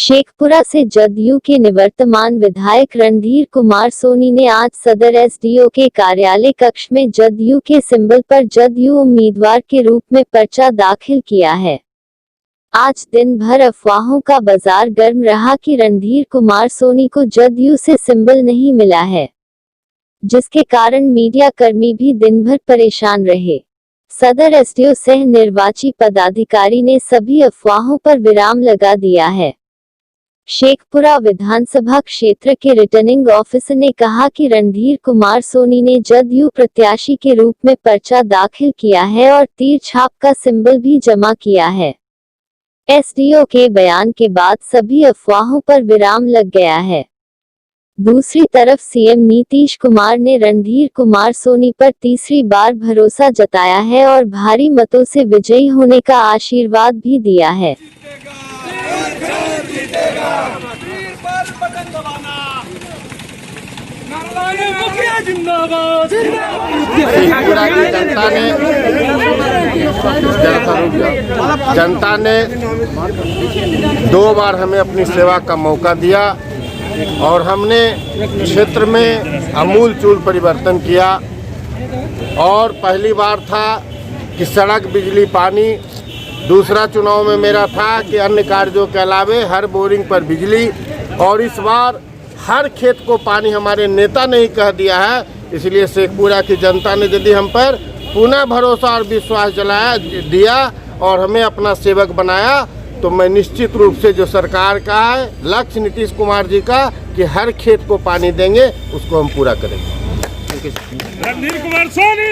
शेखपुरा से जदयू के निवर्तमान विधायक रणधीर कुमार सोनी ने आज सदर एसडीओ के कार्यालय कक्ष में जदयू के सिंबल पर जदयू उम्मीदवार के रूप में पर्चा दाखिल किया है। आज दिन भर अफवाहों का बाजार गर्म रहा कि रणधीर कुमार सोनी को जदयू से सिंबल नहीं मिला है, जिसके कारण मीडिया कर्मी भी दिन भर परेशान रहे। सदर एसडीओ सह निर्वाची पदाधिकारी ने सभी अफवाहों पर विराम लगा दिया है। शेखपुरा विधानसभा क्षेत्र के रिटर्निंग ऑफिसर ने कहा कि रणधीर कुमार सोनी ने जदयू प्रत्याशी के रूप में पर्चा दाखिल किया है और तीर छाप का सिंबल भी जमा किया है। एसडीओ के बयान के बाद सभी अफवाहों पर विराम लग गया है। दूसरी तरफ सीएम नीतीश कुमार ने रणधीर कुमार सोनी पर तीसरी बार भरोसा जताया है और भारी मतों से विजयी होने का आशीर्वाद भी दिया है। जनता ने 2 बार हमें अपनी सेवा का मौका दिया और हमने क्षेत्र में आमूलचूल परिवर्तन किया। और पहली बार था कि सड़क, बिजली, पानी। दूसरा चुनाव में मेरा था कि अन्य कार्यों के अलावे हर बोरिंग पर बिजली। और इस बार हर खेत को पानी हमारे नेता ने ही कह दिया है। इसलिए शेखपुरा की जनता ने यदि हम पर पुनः भरोसा और विश्वास दिया और हमें अपना सेवक बनाया, तो मैं निश्चित रूप से जो सरकार का है लक्ष्य नीतीश कुमार जी का कि हर खेत को पानी देंगे, उसको हम पूरा करेंगे। रणधीर कुमार सोनी।